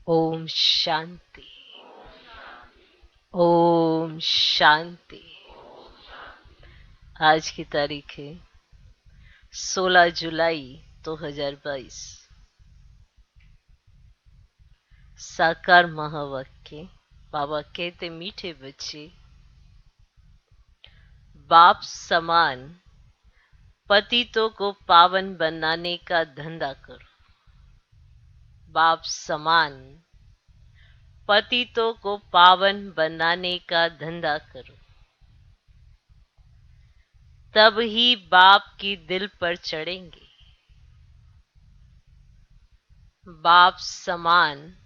ओम शांति। ओम शांति। आज की तारीख है 16 जुलाई 2022। साकार महावाक्य। बाबा कहते, मीठे बच्चे, बाप समान पतितों को पावन बनाने का धंधा करो। बाप समान पतितों को पावन बनाने का धंधा करो, तब ही बाप की दिल पर चढ़ेंगे। बाप समान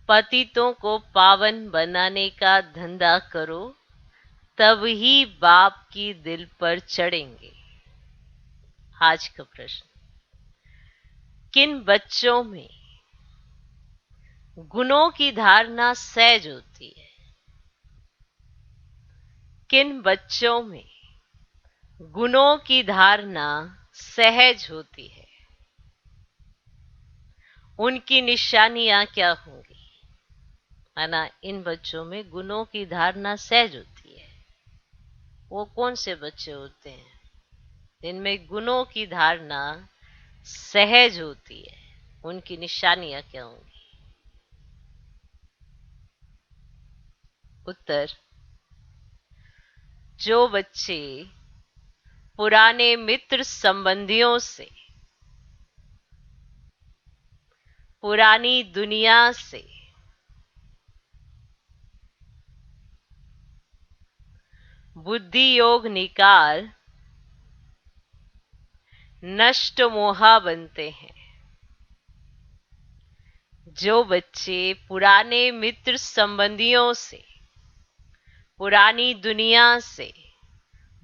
पतितों को पावन बनाने का धंधा करो, तब ही बाप की दिल पर चढ़ेंगे। आज का प्रश्न, किन बच्चों में गुणों की धारणा सहज होती है? किन बच्चों में गुणों की धारणा सहज होती है? उनकी निशानियां क्या होंगी? है ना, इन बच्चों में गुणों की धारणा सहज होती है। वो कौन से बच्चे होते हैं जिनमें गुणों की धारणा सहज होती है? उनकी निशानियां क्या होंगी? उत्तर, जो बच्चे पुराने मित्र संबंधियों से, पुरानी दुनिया से बुद्धि योग निकाल नष्ट मोहा बनते हैं। जो बच्चे पुराने मित्र संबंधियों से, पुरानी दुनिया से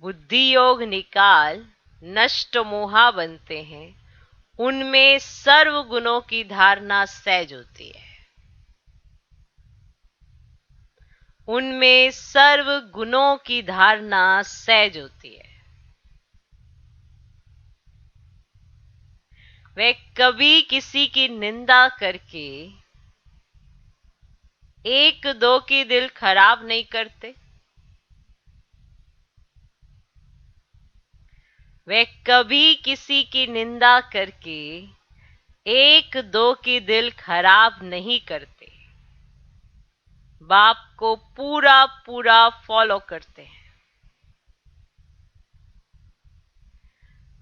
बुद्धि योग निकाल नष्ट मोहा बनते हैं, उनमें सर्व गुणों की धारणा सहज होती है। उनमें सर्व गुणों की धारणा सहज होती है। वे कभी किसी की निंदा करके एक दो की दिल खराब नहीं करते। वे कभी किसी की निंदा करके एक दो की दिल खराब नहीं करते। बाप को पूरा पूरा फॉलो करते हैं।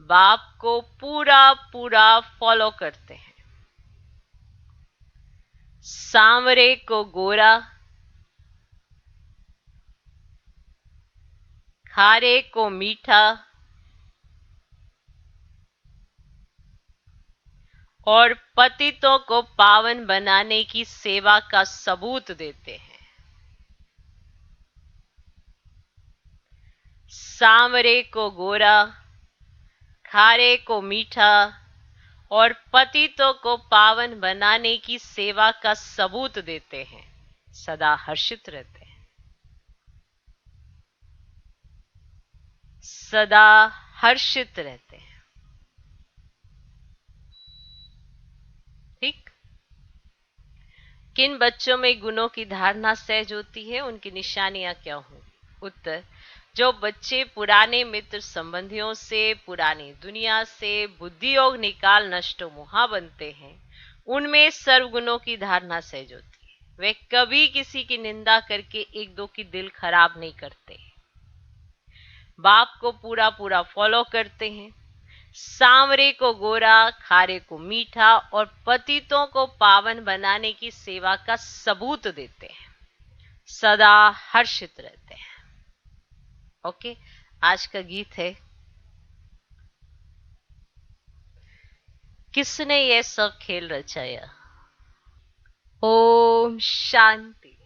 बाप को पूरा पूरा फॉलो करते हैं। सांवरे को गोरा, खारे को मीठा और पतितों को पावन बनाने की सेवा का सबूत देते हैं। सांवरे को गोरा, खारे को मीठा और पतितों को पावन बनाने की सेवा का सबूत देते हैं। सदा हर्षित रहते हैं। सदा हर्षित रहते हैं। ठीक। किन बच्चों में गुणों की धारणा सहज होती है? उनकी निशानियां क्या होंगी? उत्तर, जो बच्चे पुराने मित्र संबंधियों से, पुरानी दुनिया से बुद्धि योग निकाल नष्ट मोहा बनते हैं, उनमें सर्वगुणों की धारणा सहज होती है। वे कभी किसी की निंदा करके एक दो की दिल खराब नहीं करते। बाप को पूरा पूरा फॉलो करते हैं। सांवरे को गोरा, खारे को मीठा और पतितों को पावन बनाने की सेवा का सबूत देते हैं। सदा हर्षित रहते हैं। ओके, आज का गीत है, किसने ये सब खेल रचाया? ओम शांति।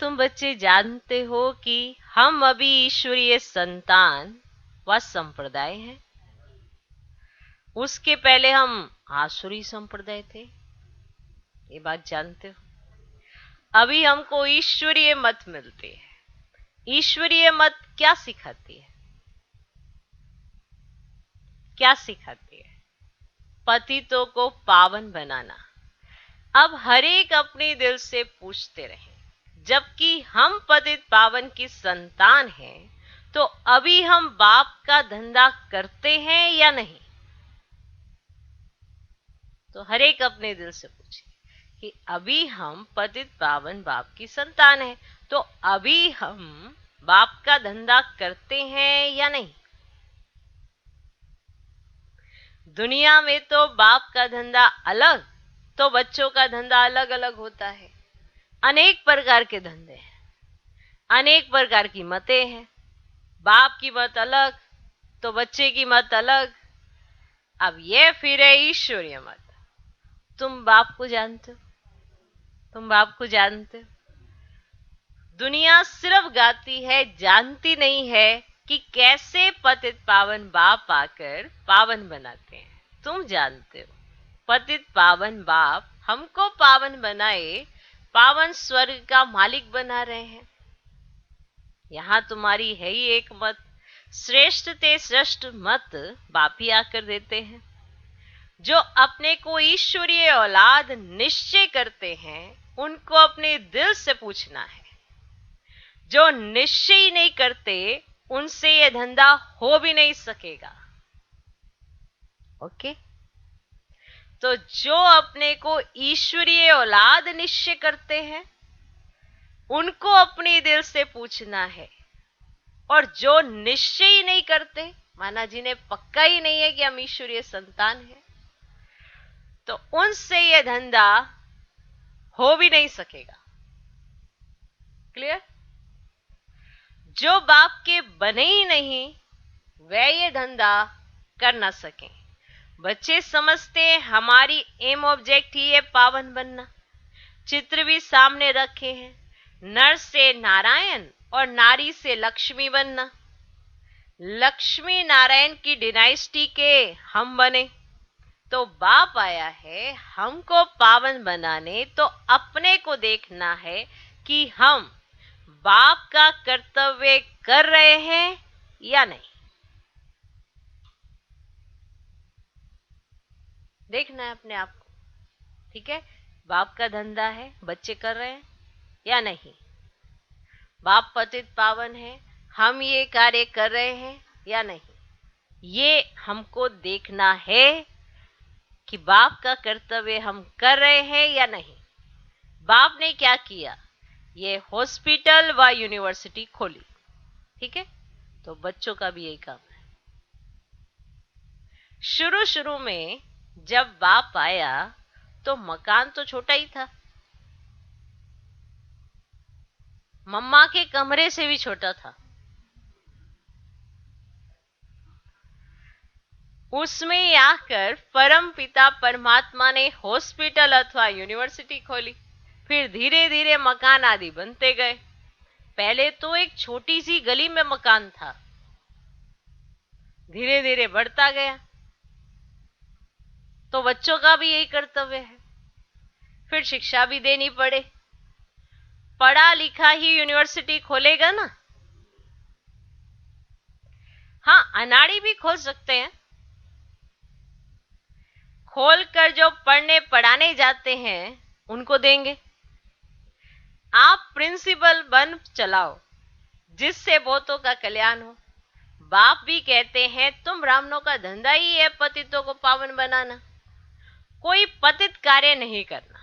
तुम बच्चे जानते हो कि हम अभी ईश्वरीय संतान व संप्रदाय हैं। उसके पहले हम आसुरी संप्रदाय थे। ये बात जानते हो? अभी हमको ईश्वरीय मत मिलते हैं। ईश्वरीय मत क्या सिखाती है? क्या सिखाती है? पतितों को पावन बनाना, अब हर एक अपने दिल से पूछते रहे, जबकि हम पतित पावन की संतान हैं, तो अभी हम बाप का धंधा करते हैं या नहीं? तो हर एक अपने दिल से पूछे कि अभी हम पतित पावन बाप की संतान हैं, तो अभी हम बाप का धंधा करते हैं या नहीं? दुनिया में तो बाप का धंधा अलग, तो बच्चों का धंधा अलग अलग होता है। अनेक प्रकार के धंधे हैं, अनेक प्रकार की मतें हैं। बाप की मत अलग, तो बच्चे की मत अलग। अब ये फिर है ईश्वरीय मत। तुम बाप को जानते हो, तुम बाप को जानते हो। दुनिया सिर्फ गाती है, जानती नहीं है कि कैसे पतित पावन बाप आकर पावन बनाते हैं। तुम जानते हो, पतित पावन बाप हमको पावन बनाए, पावन स्वर्ग का मालिक बना रहे हैं। यहां तुम्हारी है ही एक मत, श्रेष्ठ ते श्रेष्ठ मत बाप ही आकर देते हैं। जो अपने को ईश्वरीय औलाद निश्चय करते हैं, उनको अपने दिल से पूछना है। जो निश्चय नहीं करते, उनसे यह धंधा हो भी नहीं सकेगा। ओके? तो जो अपने को ईश्वरीय औलाद निश्चय करते हैं, उनको अपने दिल से पूछना है। और जो निश्चय ही नहीं करते, माना जिन्हें पक्का ही नहीं है कि हम ईश्वरीय संतान हैं, तो उनसे यह धंधा हो भी नहीं सकेगा। क्लियर? जो बाप के बने ही नहीं, वह ये धंधा कर ना सके। बच्चे समझते हैं हमारी एम ऑब्जेक्ट ही है पावन बनना। चित्र भी सामने रखे हैं, नर से नारायण और नारी से लक्ष्मी बनना। लक्ष्मी नारायण की डिनाइस्टी के हम बने, तो बाप आया है हमको पावन बनाने। तो अपने को देखना है कि हम बाप का कर्तव्य कर रहे हैं या नहीं। देखना है अपने आप को। ठीक है? बाप का धंधा है, बच्चे कर रहे हैं या नहीं? बाप पतित पावन है, हम ये कार्य कर रहे हैं या नहीं? ये हमको देखना है कि बाप का कर्तव्य हम कर रहे हैं या नहीं। बाप ने क्या किया? ये हॉस्पिटल व यूनिवर्सिटी खोली। ठीक है? तो बच्चों का भी यही काम है। शुरू शुरू में जब बाप आया, तो मकान तो छोटा ही था, मम्मा के कमरे से भी छोटा था। उसमें आकर परम पिता परमात्मा ने हॉस्पिटल अथवा यूनिवर्सिटी खोली। फिर धीरे धीरे मकान आदि बनते गए। पहले तो एक छोटी सी गली में मकान था, धीरे धीरे बढ़ता गया। तो बच्चों का भी यही कर्तव्य है। फिर शिक्षा भी देनी पड़े। पढ़ा लिखा ही यूनिवर्सिटी खोलेगा ना। हाँ, अनाड़ी भी खोल सकते हैं। खोलकर जो पढ़ने पढ़ाने जाते हैं, उनको देंगे। आप प्रिंसिपल बन चलाओ, जिससे बहुतों का कल्याण हो। बाप भी कहते हैं तुम ब्राह्मणों का धंधा ही है पतितों को पावन बनाना। कोई पतित कार्य नहीं करना,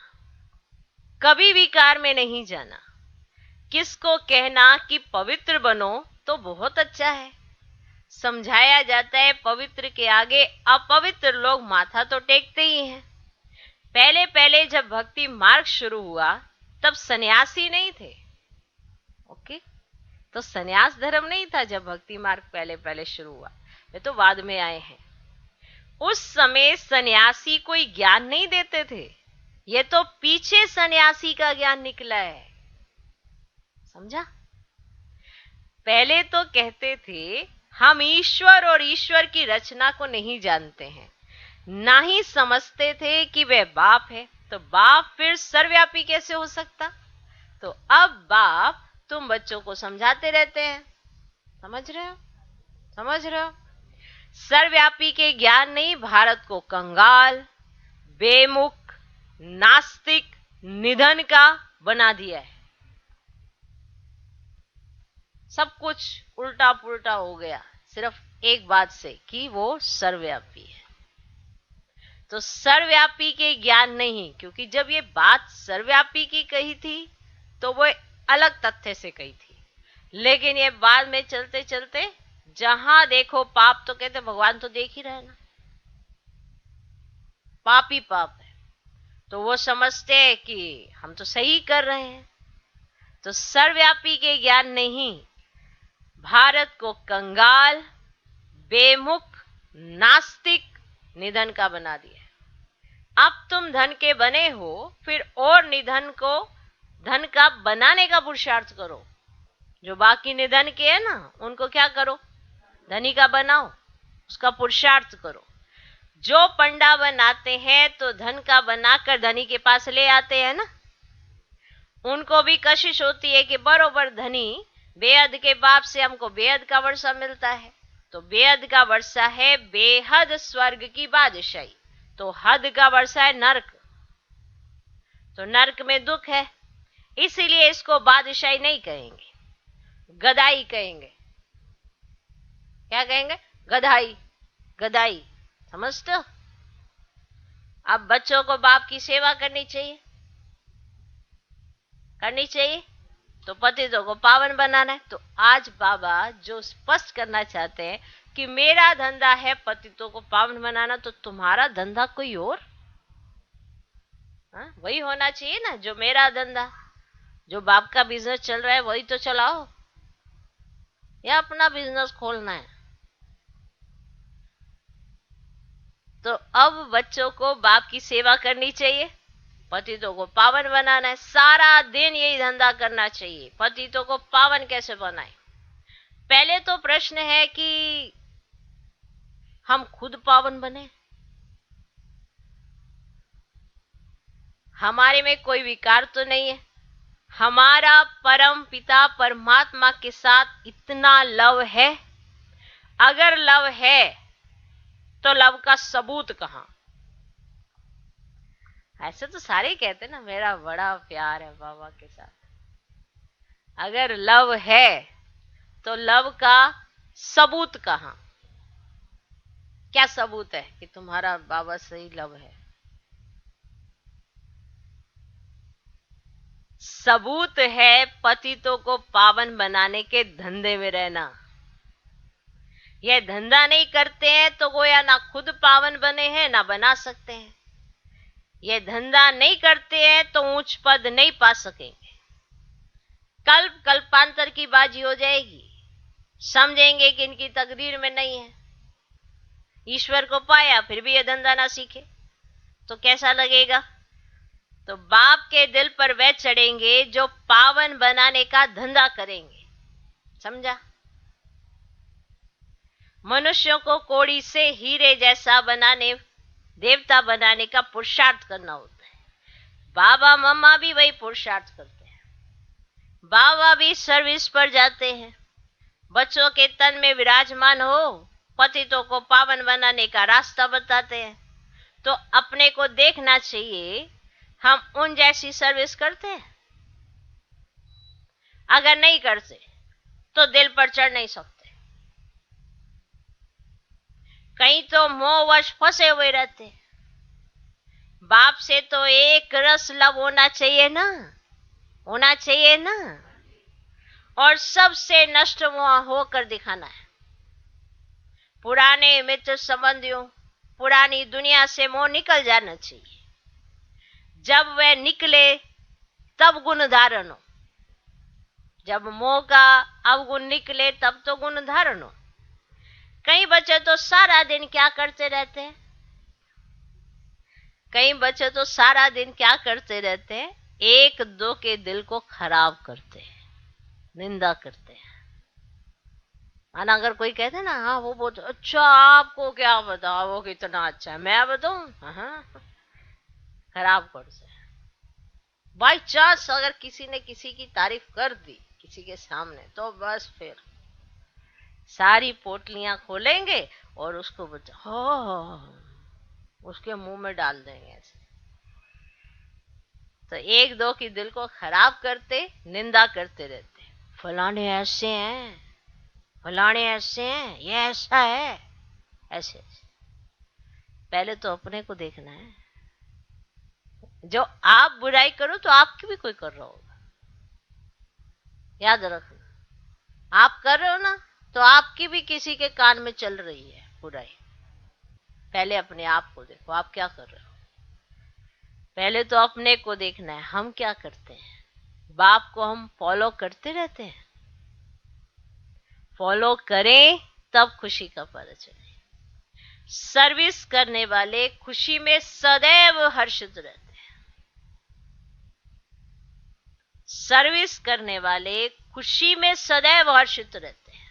कभी विकार में नहीं जाना। किसको कहना कि पवित्र बनो तो बहुत अच्छा है। समझाया जाता है पवित्र के आगे अपवित्र लोग माथा तो टेकते ही हैं। पहले पहले जब भक्ति मार्ग शुरू हुआ, तब सन्यासी नहीं थे। ओके? तो सन्यास धर्म नहीं था जब भक्ति मार्ग पहले पहले शुरू हुआ। वे तो बाद में आए हैं। उस समय सन्यासी कोई ज्ञान नहीं देते थे। ये तो पीछे सन्यासी का ज्ञान निकला है। समझा? पहले तो कहते थे हम ईश्वर और ईश्वर की रचना को नहीं जानते हैं, ना ही समझते थे कि वह बाप है। तो बाप फिर सर्वव्यापी कैसे हो सकता? तो अब बाप तुम बच्चों को समझाते रहते हैं। समझ रहे हो? समझ रहे हो? सर्वव्यापी के ज्ञान नहीं भारत को कंगाल, बेमुख, नास्तिक निधन का बना दिया है। सब कुछ उल्टा पुल्टा हो गया सिर्फ एक बात से कि वो सर्वव्यापी है। तो सर्वव्यापी के ज्ञान नहीं, क्योंकि जब ये बात सर्वव्यापी की कही थी तो वो अलग तथ्य से कही थी, लेकिन ये बाद में चलते चलते जहां देखो पाप, तो कहते भगवान तो देख ही रहे ना, पाप ही पाप है। तो वो समझते हैं कि हम तो सही कर रहे हैं। तो सर्वव्यापी के ज्ञान नहीं, भारत को कंगाल, बेमुख, नास्तिक, निधन का बना दिया। अब तुम धन के बने हो, फिर और निधन को धन का बनाने का पुरुषार्थ करो। जो बाकी निधन के है ना, उनको क्या करो, धनी का बनाओ, उसका पुरुषार्थ करो। जो पंडा बनाते हैं तो धन का बनाकर धनी के पास ले आते हैं ना, उनको भी कशिश होती है कि बरोबर धनी बेहद के बाप से हमको बेहद का वर्षा मिलता है। तो बेहद का वर्षा है बेहद स्वर्ग की बादशाही, तो हद का वर्षा है नरक। तो नरक में दुख है, इसीलिए इसको बादशाही नहीं कहेंगे, गदाई कहेंगे। क्या कहेंगे? गधाई, गदाई। समझते हो? अब बच्चों को बाप की सेवा करनी चाहिए, करनी चाहिए, तो पतितों को पावन बनाना है। तो आज बाबा जो स्पष्ट करना चाहते हैं कि मेरा धंधा है पतितों को पावन बनाना, तो तुम्हारा धंधा कोई और, वही होना चाहिए ना। जो मेरा धंधा, जो बाप का बिजनेस चल रहा है वही तो चलाओ, या अपना बिजनेस खोलना है। तो अब बच्चों को बाप की सेवा करनी चाहिए, पतितों को पावन बनाना है। सारा दिन यही धंधा करना चाहिए, पतितों को पावन कैसे बनाए। पहले तो प्रश्न है कि हम खुद पावन बने, हमारे में कोई विकार तो नहीं है। हमारा परम पिता परमात्मा के साथ इतना लव है? अगर लव है तो लव का सबूत कहां? ऐसे तो सारे कहते ना मेरा बड़ा प्यार है बाबा के साथ। अगर लव है तो लव का सबूत कहां? क्या सबूत है कि तुम्हारा बाबा से ही लव है? सबूत है पतितों को पावन बनाने के धंधे में रहना। यह धंधा नहीं करते हैं तो गोया ना खुद पावन बने हैं ना बना सकते हैं। यह धंधा नहीं करते हैं तो ऊंच पद नहीं पा सकेंगे। कल्प कल्पांतर की बाजी हो जाएगी, समझेंगे कि इनकी तकदीर में नहीं है। ईश्वर को पाया फिर भी यह धंधा ना सीखे तो कैसा लगेगा? तो बाप के दिल पर वे चढ़ेंगे जो पावन बनाने का धंधा करेंगे। समझा? मनुष्यों को कोड़ी से हीरे जैसा बनाने, देवता बनाने का पुरुषार्थ करना होता है। बाबा मम्मा भी वही पुरुषार्थ करते हैं। बाबा भी सर्विस पर जाते हैं, बच्चों के तन में विराजमान हो, पतितों को पावन बनाने का रास्ता बताते हैं। तो अपने को देखना चाहिए, हम उन जैसी सर्विस करते हैं? अगर नहीं करते तो दिल पर चढ़ नहीं सकते। कहीं तो मोहवश फंसे हुए रहते। बाप से तो एक रस लव होना चाहिए ना, होना चाहिए ना, और सबसे नष्ट मोह होकर दिखाना है। पुराने मित्र संबंधियों, पुरानी दुनिया से मोह निकल जाना चाहिए। जब वह निकले तब गुण धारण हो। जब मोह का अवगुण निकले तब तो गुण धारण हो। कई बच्चे तो सारा दिन क्या करते रहते हैं? कई बच्चे तो सारा दिन क्या करते रहते हैं? एक दो के दिल को खराब करते हैं, निंदा करते हैं। माना अगर कोई कहते हैं ना, हाँ वो बहुत अच्छा, आपको क्या पता वो कितना अच्छा है, मैं बताऊं? हाँ, खराब करते हैं। बाई चांस अगर किसी ने किसी की तारीफ कर दी किसी के सामने, तो बस फिर सारी पोटलियां खोलेंगे और उसको उसके मुंह में डाल देंगे ऐसे। तो एक दो की दिल को खराब करते, निंदा करते रहते, फलाने ऐसे हैं, फलाने ऐसे हैं, ये ऐसा है, ऐसे ऐसे। पहले तो अपने को देखना है। जो आप बुराई करो तो आपकी भी कोई कर रहा होगा, याद रखना। आप कर रहे हो ना, तो आपकी भी किसी के कान में चल रही है बुराई। पहले अपने आप को देखो, आप क्या कर रहे हो। पहले तो अपने को देखना है, हम क्या करते हैं। बाप को हम फॉलो करते रहते हैं। फॉलो करें तब खुशी का पता चले। सर्विस करने वाले खुशी में सदैव हर्षित रहते हैं। सर्विस करने वाले खुशी में सदैव हर्षित रहते हैं।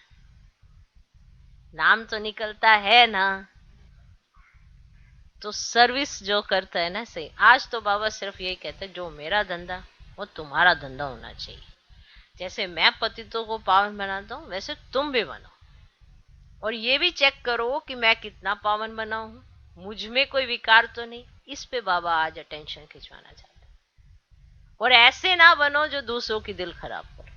नाम तो निकलता है ना। तो सर्विस जो करता है ना, सही। आज तो बाबा सिर्फ यही कहते हैं, जो मेरा धंधा वो तुम्हारा धंधा होना चाहिए। जैसे मैं पतितों को पावन बनाता हूं, वैसे तुम भी बनो। और ये भी चेक करो कि मैं कितना पावन बना हूं, मुझ में कोई विकार तो नहीं। इस पे बाबा आज अटेंशन खिंचवाना चाहते हैं। और ऐसे ना बनो जो दूसरों की दिल खराब करो।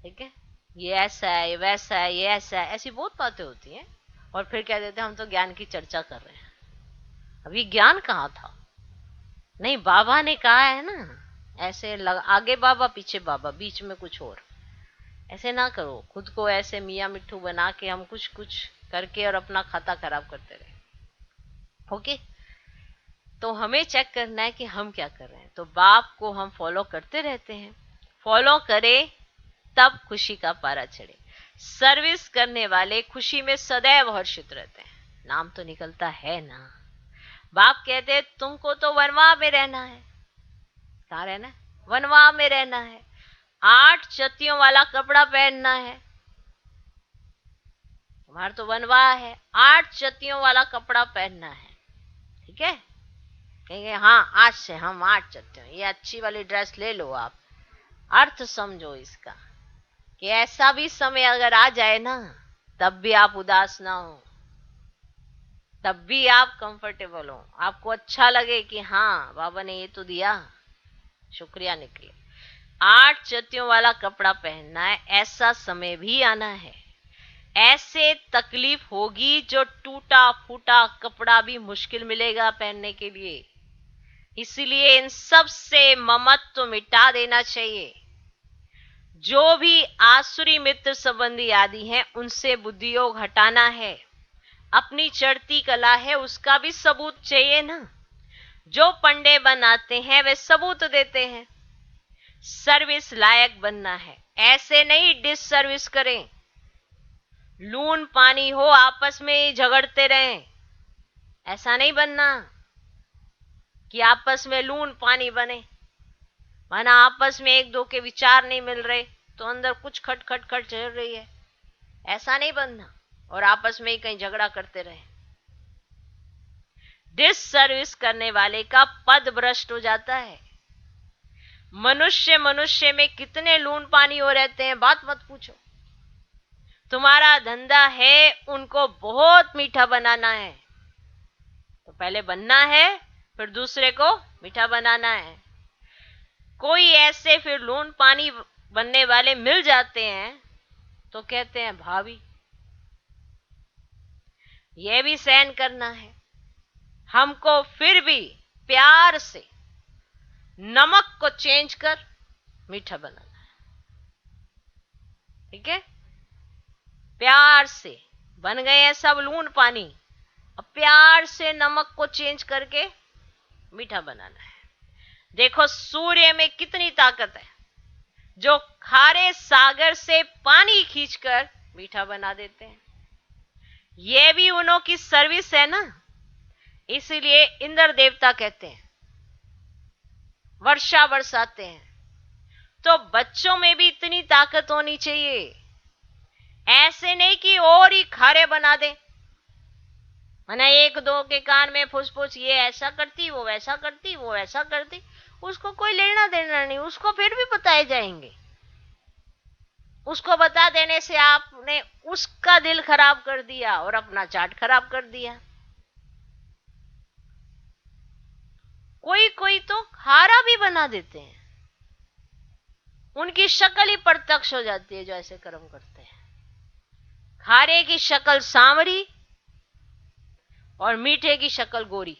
ठीक है, ये ऐसा है, ये वैसा है, ये ऐसा है, ऐसी बहुत बातें होती हैं। और फिर कह देते हैं हम तो ज्ञान की चर्चा कर रहे हैं। अभी ज्ञान कहाँ था? नहीं, बाबा ने कहा है ना, ऐसे आगे बाबा पीछे बाबा, बीच में कुछ और। ऐसे ना करो, खुद को ऐसे मियाँ मिट्ठू बना के हम कुछ कुछ करके और अपना खाता खराब करते रहे। ओके, तो हमें चेक करना है कि हम क्या कर रहे हैं। तो बाप को हम फॉलो करते रहते हैं। फॉलो करें तब खुशी का पारा चढ़े। सर्विस करने वाले खुशी में सदैव हर्षित रहते हैं। नाम तो निकलता है ना। बाप कहते हैं तुमको तो वनवाह में रहना है। कहाँ रहना है? वनवाह में रहना है। 8 चत्तियों वाला कपड़ा पहनना है। तुम्हारा तो वनवाह है, 8 चत्तियों वाला कपड़ा पहनना है। ठीक है, कहेंगे हाँ आज से हम 8 चत्तियों, ये अच्छी वाली ड्रेस ले लो आप। अर्थ समझो इसका, कि ऐसा भी समय अगर आ जाए ना, तब भी आप उदास ना हो, तब भी आप कंफर्टेबल हो, आपको अच्छा लगे कि हाँ बाबा ने ये तो दिया, शुक्रिया निकले। 8 चत्तियों वाला कपड़ा पहनना है। ऐसा समय भी आना है, ऐसे तकलीफ होगी जो टूटा फूटा कपड़ा भी मुश्किल मिलेगा पहनने के लिए। इसलिए इन सब से ममत्व मिटा देना चाहिए। जो भी आसुरी मित्र संबंधी आदि हैं, उनसे बुद्धि योग हटाना है। अपनी चढ़ती कला है, उसका भी सबूत चाहिए ना। जो पंडे बनाते हैं वे सबूत देते हैं। सर्विस लायक बनना है, ऐसे नहीं डिस सर्विस करें। लून पानी हो, आपस में ही झगड़ते रहें, ऐसा नहीं बनना कि आपस में लून पानी बने। माना आपस में एक दो के विचार नहीं मिल रहे, तो अंदर कुछ खट खट खट चल रही है, ऐसा नहीं बनना। और आपस में ही कहीं झगड़ा करते रहे। डिस सर्विस करने वाले का पद भ्रष्ट हो जाता है। मनुष्य मनुष्य में कितने लून पानी हो रहते हैं, बात मत पूछो। तुम्हारा धंधा है उनको बहुत मीठा बनाना है, तो पहले बनना है, फिर दूसरे को मीठा बनाना है। कोई ऐसे फिर लून पानी बनने वाले मिल जाते हैं, तो कहते हैं भाभी यह भी सहन करना है, हमको फिर भी प्यार से नमक को चेंज कर मीठा बनाना है। ठीक है, प्यार से बन गए हैं सब लून पानी, अब प्यार से नमक को चेंज करके मीठा बनाना है। देखो सूर्य में कितनी ताकत है, जो खारे सागर से पानी खींचकर मीठा बना देते हैं। ये भी उन्हों की सर्विस है ना। इसलिए इंद्र देवता कहते हैं वर्षा बरसाते हैं। तो बच्चों में भी इतनी ताकत होनी चाहिए, ऐसे नहीं कि और ही खारे बना दे। मैंने एक दो के कान में फुसफुस, ये ऐसा करती, वो वैसा करती, वो ऐसा करती, उसको कोई लेना देना नहीं, उसको फिर भी बताए जाएंगे। उसको बता देने से आपने उसका दिल खराब कर दिया और अपना चाट खराब कर दिया। कोई कोई तो खारा भी बना देते हैं। उनकी शक्ल ही प्रत्यक्ष हो जाती है जो ऐसे कर्म करते हैं। खारे की शक्ल सांवरी और मीठे की शक्ल गोरी।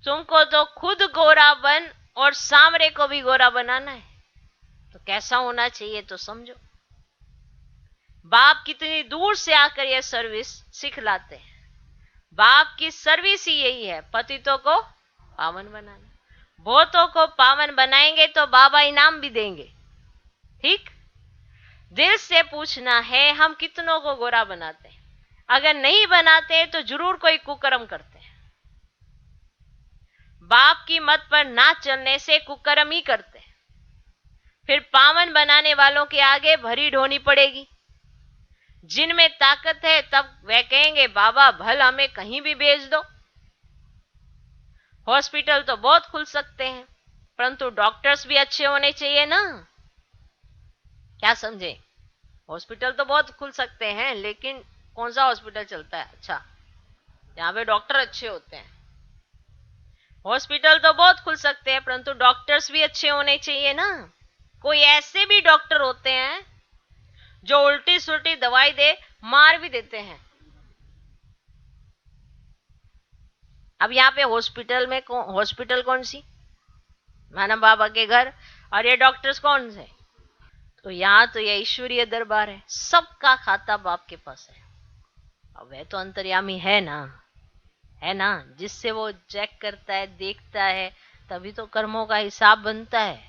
तुमको तो खुद गोरा बन और सांवरे को भी गोरा बनाना है, तो कैसा होना चाहिए तो समझो। बाप कितनी दूर से आकर यह सर्विस सिखलाते हैं। बाप की सर्विस ही यही है, पतितों को पावन बनाना। बहुतों को पावन बनाएंगे तो बाबा इनाम भी देंगे। ठीक, दिल से पूछना है हम कितनों को गोरा बनाते हैं। अगर नहीं बनाते तो जरूर कोई कुकर्म करते हैं। बाप की मत पर ना चलने से कुकर्म ही करते हैं। फिर पावन बनाने वालों के आगे भरी ढोनी पड़ेगी। जिनमें ताकत है तब वे कहेंगे बाबा भल हमें कहीं भी भेज दो। हॉस्पिटल तो बहुत खुल सकते हैं, परंतु डॉक्टर्स भी अच्छे होने चाहिए ना। क्या समझे? हॉस्पिटल तो बहुत खुल सकते हैं, लेकिन कौन सा हॉस्पिटल चलता है अच्छा जहां पे डॉक्टर अच्छे होते हैं? हॉस्पिटल तो बहुत खुल सकते हैं, परंतु डॉक्टर्स भी अच्छे होने चाहिए ना। कोई ऐसे भी डॉक्टर होते हैं जो उल्टी सुल्टी दवाई दे मार भी देते हैं। अब यहाँ पे हॉस्पिटल में हॉस्पिटल कौन सी? मानव बाबा के घर। और ये डॉक्टर्स कौन से? तो यहाँ तो ये ईश्वरीय दरबार है, सबका खाता बाप के पास है। अब वह तो अंतर्यामी है ना, है ना, जिससे वो चेक करता है, देखता है, तभी तो कर्मों का हिसाब बनता है।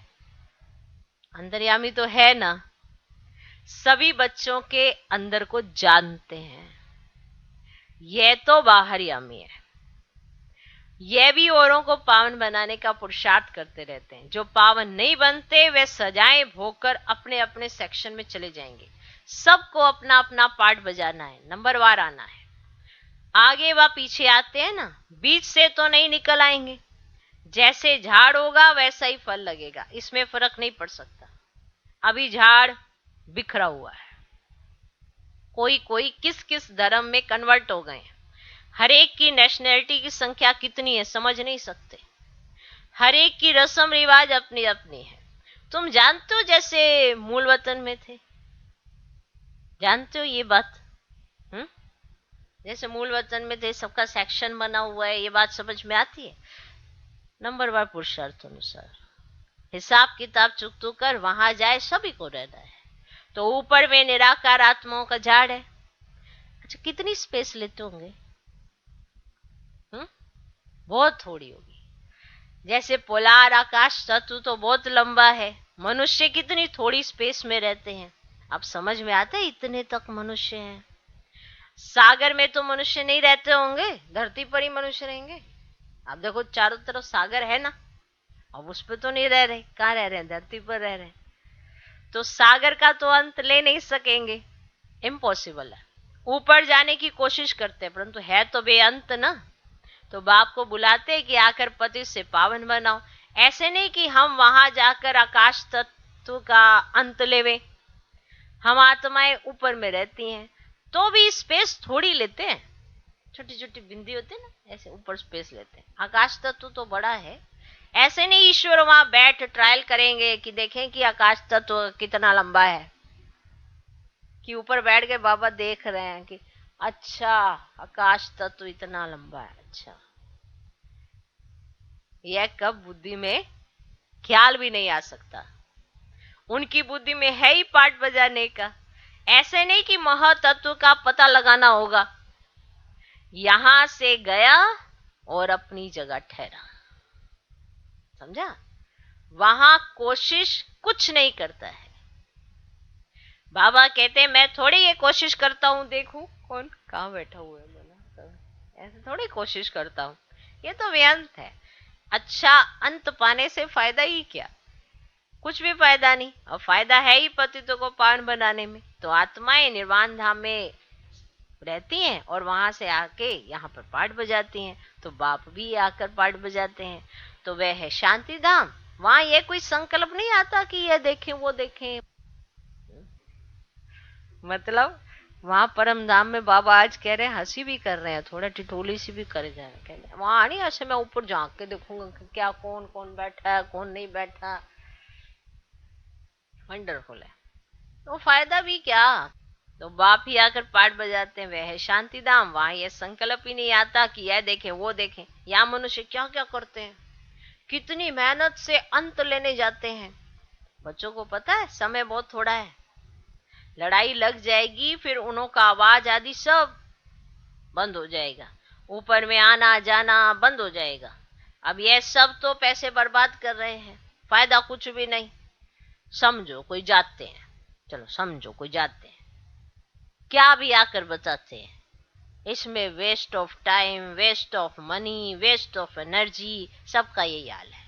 अंतर्यामी तो है ना, सभी बच्चों के अंदर को जानते हैं। यह तो बाहरयामी है। यह भी औरों को पावन बनाने का पुरुषार्थ करते रहते हैं। जो पावन नहीं बनते वे सजाएं भोगकर अपने अपने सेक्शन में चले जाएंगे। सबको अपना अपना पार्ट बजाना है, नंबरवार आना है। आगे व पीछे आते हैं ना, बीच से तो नहीं निकल आएंगे। जैसे झाड़ होगा वैसा ही फल लगेगा, इसमें फर्क नहीं पड़ सकता। अभी झाड़ बिखरा हुआ है। कोई कोई किस किस धर्म में कन्वर्ट हो गए। हर एक की नेशनैलिटी की संख्या कितनी है समझ नहीं सकते। हर एक की रस्म रिवाज अपनी अपनी है। तुम जानते हो जैसे मूल वतन में थे, जानते हो ये बात? जैसे मूल वतन में थे, सबका सेक्शन बना हुआ है, ये बात समझ में आती है। नंबरवार पुरुषार्थ अनुसार हिसाब किताब चुकतू कर वहां जाए, सभी को रहना है। तो ऊपर में निराकार आत्माओं का झाड़ है। अच्छा, कितनी स्पेस लेते होंगे? बहुत थोड़ी होगी। जैसे पोलार आकाश तत्व तो बहुत लंबा है, मनुष्य कितनी थोड़ी स्पेस में रहते हैं। अब समझ में आता है इतने तक मनुष्य हैं। सागर में तो मनुष्य नहीं रहते होंगे, धरती पर ही मनुष्य रहेंगे। आप देखो चारों तरफ सागर है ना, अब उस पर तो नहीं रह रहे, कहाँ रह रहे हैं? धरती पर रह रहे हैं। तो सागर का तो अंत ले नहीं सकेंगे, इम्पॉसिबल है। ऊपर जाने की कोशिश करते हैं, परंतु है तो बेअंत ना। तो बाप को बुलाते कि आकर पति से पावन बनाओ। ऐसे नहीं कि हम वहां जाकर आकाश तत्व का अंत लेवे। हम आत्माएं ऊपर में रहती हैं तो भी स्पेस थोड़ी लेते हैं। छोटी छोटी बिंदी होती है ना, ऐसे ऊपर स्पेस लेते हैं। आकाश तत्व तो बड़ा है। ऐसे नहीं ईश्वर वहां बैठ ट्रायल करेंगे कि देखें कि आकाश तत्व कितना लंबा है, कि ऊपर बैठ के बाबा देख रहे हैं कि अच्छा आकाश तत्व इतना लंबा है। अच्छा, यह कब बुद्धि में ख्याल भी नहीं आ सकता। उनकी बुद्धि में है ही पार्ट बजाने का। ऐसे नहीं कि महातत्व का पता लगाना होगा। यहां से गया और अपनी जगह ठहरा, समझा? वहां कोशिश कुछ नहीं करता है। बाबा कहते हैं मैं थोड़ी ये कोशिश करता हूं देखूं कौन कहां बैठा हुआ है, ऐसे थोड़ी कोशिश करता हूं। ये तो व्यंत है। अच्छा, अंत पाने से फायदा ही क्या? कुछ भी फायदा नहीं। और फायदा है ही पतितों को पावन बनाने में। तो आत्माएं निर्वाण धाम में रहती हैं और वहां से आके यहाँ पर पाठ बजाती हैं। तो बाप भी आकर पाठ बजाते हैं। तो वह है शांति धाम। वहां ये कोई संकल्प नहीं आता कि ये देखें वो देखें। मतलब वहां परम धाम में बाबा आज कह रहे हैं, हंसी भी कर रहे हैं, थोड़ा ठिठोली सी भी कर जा रहे हैं, कह रहे हैं वहां नहीं, ऐसे मैं ऊपर झांक के देखूंगा कि क्या कौन कौन बैठा है कौन नहीं बैठा। वंडरफुल है। तो फायदा भी क्या। तो बाप ही आकर पाठ बजाते हैं, वह है शांति धाम। वहां यह संकल्प ही नहीं आता कि यह देखें वो देखें। यहाँ मनुष्य क्या क्या करते हैं, कितनी मेहनत से अंत लेने जाते हैं। बच्चों को पता है समय बहुत थोड़ा है, लड़ाई लग जाएगी फिर उन्हों का आवाज आदि सब बंद हो जाएगा, ऊपर में आना जाना बंद हो जाएगा। अब यह सब तो पैसे बर्बाद कर रहे हैं, फायदा कुछ भी नहीं। समझो कोई जाते हैं, चलो समझो कोई जाते हैं, क्या भी आकर बताते हैं, इसमें waste of time, waste of money, waste of energy, सबका यही हाल है,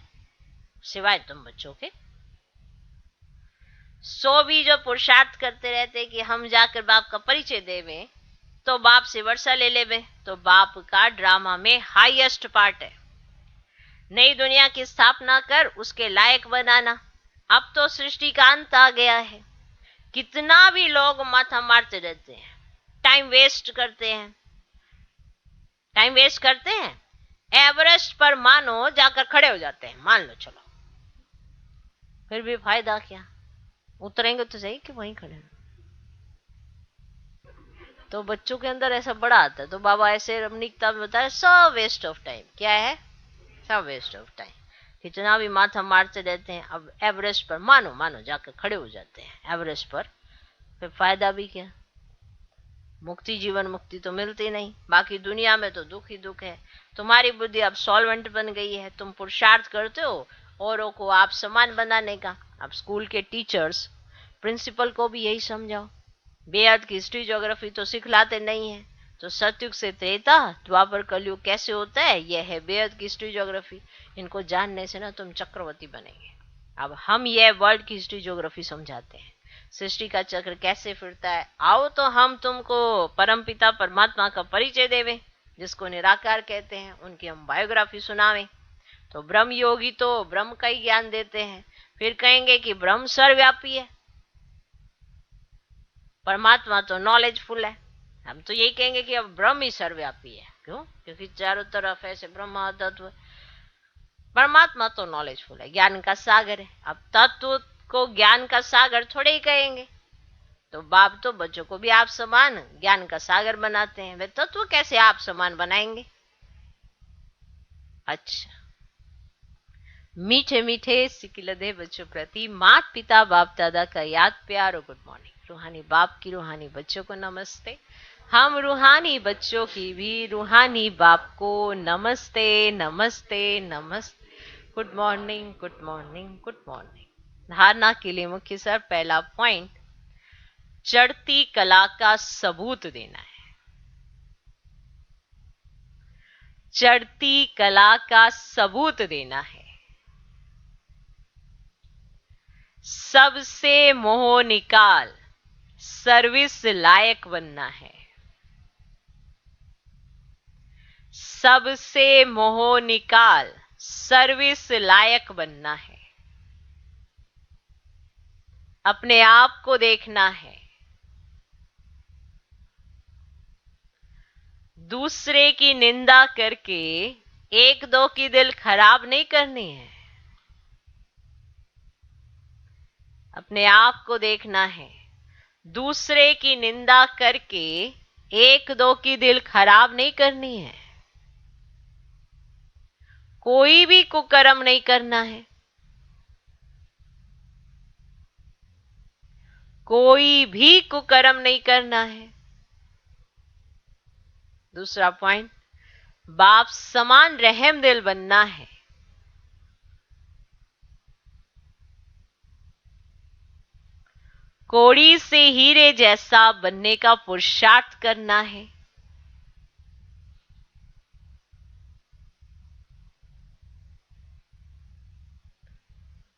सिवाय तुम बच्चों के। सो भी जो पुरुषार्थ करते रहते कि हम जाकर बाप का परिचय देवे, तो बाप से वर्षा ले लेवे, तो बाप का ड्रामा में हाईएस्ट पार्ट है नई दुनिया की स्थापना कर उसके लायक बनाना। अब तो सृष्टि का अंत आ गया है, कितना भी लोग माथा मारते रहते हैं, टाइम वेस्ट करते हैं, टाइम वेस्ट करते हैं। एवरेस्ट पर मानो जाकर खड़े हो जाते हैं, मान लो चलो, फिर भी फायदा क्या, उतरेंगे तो सही कि वहीं खड़े। तो बच्चों के अंदर ऐसा बड़ा आता है, तो बाबा ऐसे रमणीकता में बताया सब वेस्ट ऑफ टाइम। क्या है, सब वेस्ट ऑफ टाइम, कितना भी माथा मारते रहते हैं। अब एवरेस्ट पर मानो मानो जाकर खड़े हो जाते हैं एवरेस्ट पर, फिर फायदा भी क्या। मुक्ति, जीवन मुक्ति तो मिलती नहीं, बाकी दुनिया में तो दुख ही दुख है। तुम्हारी बुद्धि अब सॉल्वेंट बन गई है, तुम पुरुषार्थ करते हो औरों को आप समान बनाने का। अब स्कूल के टीचर्स, प्रिंसिपल को भी यही समझाओ, बेहद की हिस्ट्री ज्योग्राफी तो सिखलाते नहीं है। तो सतयुग से त्रेता द्वापर कलयुग कैसे होता है, यह है बेहद की हिस्ट्री ज्योग्राफी। इनको जानने से ना तुम चक्रवर्ती बनेंगे। अब हम यह वर्ल्ड की हिस्ट्री ज्योग्राफी समझाते हैं, सृष्टि का चक्र कैसे फिरता है। आओ तो हम तुमको परमपिता परमात्मा का परिचय देवे, जिसको निराकार कहते हैं, उनकी हम बायोग्राफी सुनावे। तो ब्रह्म योगी तो ब्रह्म का ही ज्ञान देते हैं, फिर कहेंगे कि ब्रह्म सर्वव्यापी है, परमात्मा तो नॉलेजफुल है। हम तो यही कहेंगे कि अब ब्रह्म ही सर्वव्यापी है। क्यों, क्योंकि चारों तरफ ऐसे ब्रह्म तत्व। परमात्मा तो नॉलेजफुल है, ज्ञान का सागर है। अब तत्व को ज्ञान का सागर थोड़े ही कहेंगे। तो बाप तो बच्चों को भी आप समान ज्ञान का सागर बनाते हैं, वे तत्व कैसे आप समान बनाएंगे। अच्छा, मीठे मीठे सिकिलधे बच्चों प्रति माता पिता बाप दादा का याद प्यार और गुड मॉर्निंग। रूहानी बाप की रूहानी बच्चों को नमस्ते। हम रूहानी बच्चों की भी रूहानी बाप को नमस्ते नमस्ते नमस्ते। Good morning good morning good morning. धारणा के लिए मुख्य सर पहला पॉइंट, चढ़ती कला का सबूत देना है। चढ़ती कला का सबूत देना है। सबसे मोह निकाल, सर्विस लायक बनना है। सबसे मोह निकाल, सर्विस लायक बनना है। अपने आप को देखना है, दूसरे की निंदा करके एक दो की दिल खराब नहीं करनी है। अपने आप को देखना है, दूसरे की निंदा करके एक दो की दिल खराब नहीं करनी है। कोई भी कुकर्म नहीं करना है, कोई भी कुकर्म नहीं करना है। दूसरा पॉइंट, बाप समान रहम दिल बनना है। कोड़ी से हीरे जैसा बनने का पुरुषार्थ करना है।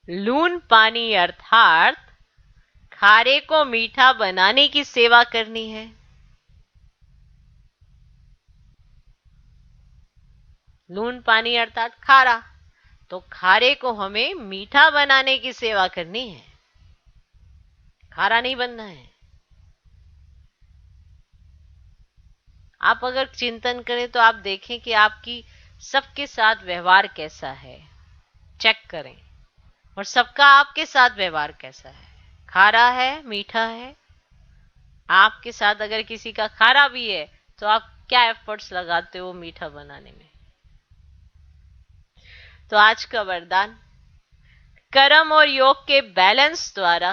लून पानी अर्थात खारे को मीठा बनाने की सेवा करनी है। लून पानी अर्थात खारा, तो खारे को हमें मीठा बनाने की सेवा करनी है, खारा नहीं बनना है। आप अगर चिंतन करें तो आप देखें कि आपकी सबके साथ व्यवहार कैसा है, चेक करें। और सबका आपके साथ व्यवहार कैसा है, खारा है, मीठा है। आपके साथ अगर किसी का खारा भी है तो आप क्या एफर्ट्स लगाते हो मीठा बनाने में। तो आज का वरदान, कर्म और योग के बैलेंस द्वारा,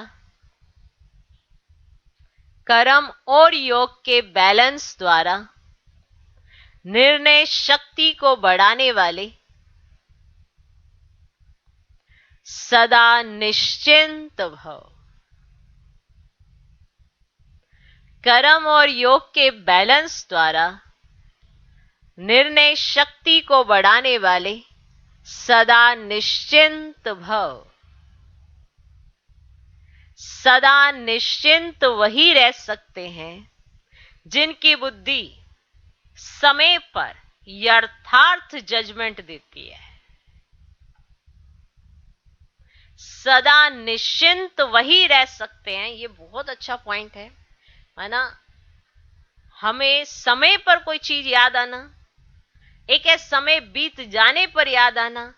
कर्म और योग के बैलेंस द्वारा निर्णय शक्ति को बढ़ाने वाले, सदा निश्चिंत भव। कर्म और योग के बैलेंस द्वारा निर्णय शक्ति को बढ़ाने वाले, सदा निश्चिंत भव। सदा निश्चिंत वही रह सकते हैं जिनकी बुद्धि समय पर यथार्थ जजमेंट देती है। सदा निश्चिंत वही रह सकते हैं, ये बहुत अच्छा पॉइंट है ना। हमें समय पर कोई चीज याद आना, एक है समय बीत जाने पर याद आना।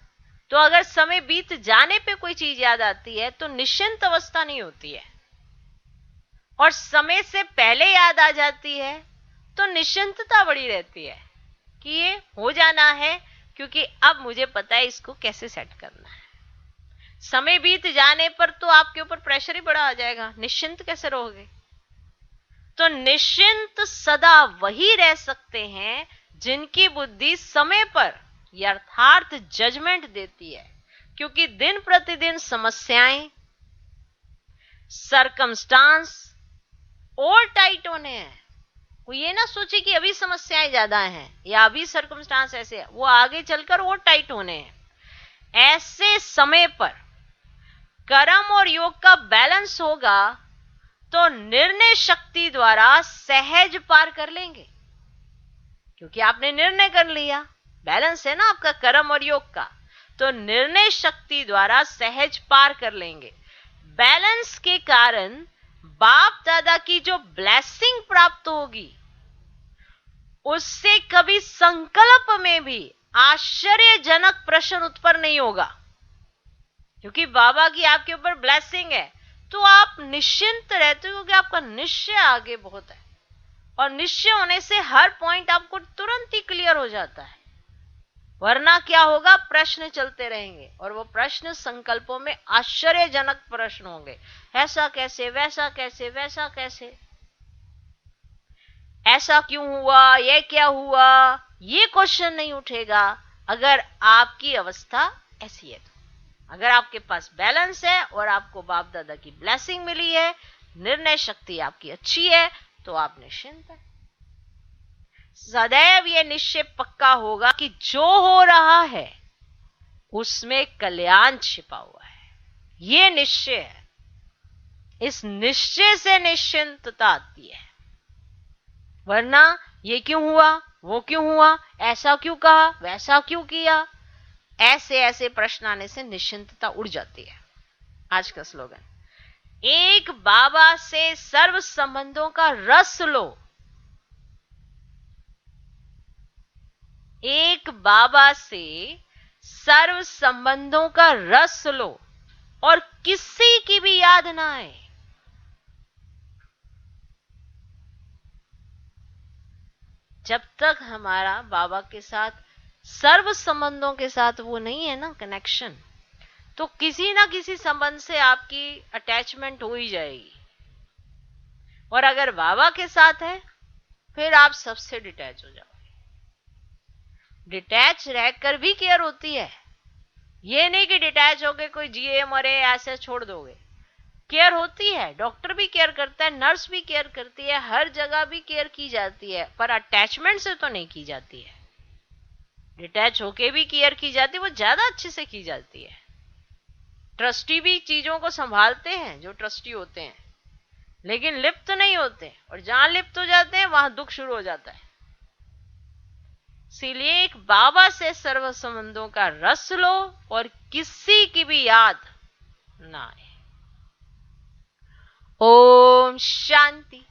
तो अगर समय बीत जाने पे कोई चीज याद आती है तो निश्चिंत अवस्था नहीं होती है, और समय से पहले याद आ जाती है तो निश्चिंतता बड़ी रहती है कि ये हो जाना है, क्योंकि अब मुझे पता है इसको कैसे सेट करना है। समय बीत जाने पर तो आपके ऊपर प्रेशर ही बड़ा आ जाएगा, निश्चिंत कैसे रहोगे। तो निश्चिंत सदा वही रह सकते हैं जिनकी बुद्धि समय पर यथार्थ जजमेंट देती है, क्योंकि दिन प्रतिदिन समस्याएं, सरकमस्टांस और टाइट होने हैं। वो ये ना सोचे कि अभी समस्याएं ज्यादा हैं या अभी सरकमस्टांस ऐसे है, वो आगे चलकर और टाइट होने हैं। ऐसे समय पर कर्म और योग का बैलेंस होगा तो निर्णय शक्ति द्वारा सहज पार कर लेंगे, क्योंकि आपने निर्णय कर लिया। बैलेंस है ना आपका कर्म और योग का, तो निर्णय शक्ति द्वारा सहज पार कर लेंगे। बैलेंस के कारण बाप दादा की जो ब्लेसिंग प्राप्त होगी, उससे कभी संकल्प में भी आश्चर्यजनक प्रश्न उत्पन्न नहीं होगा, क्योंकि बाबा की आपके ऊपर ब्लेसिंग है। तो आप निश्चिंत रहते हो, क्योंकि आपका निश्चय आगे बहुत है, और निश्चय होने से हर पॉइंट आपको तुरंत ही क्लियर हो जाता है। वरना क्या होगा, प्रश्न चलते रहेंगे, और वो प्रश्न संकल्पों में आश्चर्यजनक प्रश्न होंगे। ऐसा कैसे, वैसा कैसे, वैसा कैसे, ऐसा क्यों हुआ, ये क्या हुआ, ये क्वेश्चन नहीं उठेगा अगर आपकी अवस्था ऐसी है। अगर आपके पास बैलेंस है और आपको बाप दादा की ब्लेसिंग मिली है, निर्णय शक्ति आपकी अच्छी है, तो आप निश्चिंत है। सदैव यह निश्चय पक्का होगा कि जो हो रहा है उसमें कल्याण छिपा हुआ है। यह निश्चय है, इस निश्चय से निश्चिंतता आती है। वरना ये क्यों हुआ, वो क्यों हुआ, ऐसा क्यों कहा, वैसा क्यों किया, ऐसे ऐसे प्रश्न आने से निश्चिंतता उड़ जाती है। आज का स्लोगन, एक बाबा से सर्व संबंधों का रस लो। एक बाबा से सर्व संबंधों का रस लो और किसी की भी याद ना आए। जब तक हमारा बाबा के साथ सर्व संबंधों के साथ वो नहीं है ना कनेक्शन, तो किसी ना किसी संबंध से आपकी अटैचमेंट हो ही जाएगी। और अगर बाबा के साथ है फिर आप सबसे डिटैच हो जाओगे। डिटैच रहकर भी केयर होती है, ये नहीं कि डिटैच होके कोई जिए मरे ऐसे छोड़ दोगे। केयर होती है, डॉक्टर भी केयर करता है, नर्स भी केयर करती है, हर जगह भी केयर की जाती है, पर अटैचमेंट से तो नहीं की जाती है। डिटैच होके भी केयर की जाती है, वो ज्यादा अच्छे से की जाती है। ट्रस्टी भी चीजों को संभालते हैं जो ट्रस्टी होते हैं, लेकिन लिप्त नहीं होते, और जहां लिप्त हो जाते हैं वहां दुख शुरू हो जाता है। इसीलिए एक बाबा से सर्व संबंधों का रस लो और किसी की भी याद ना आए। ओम शांति।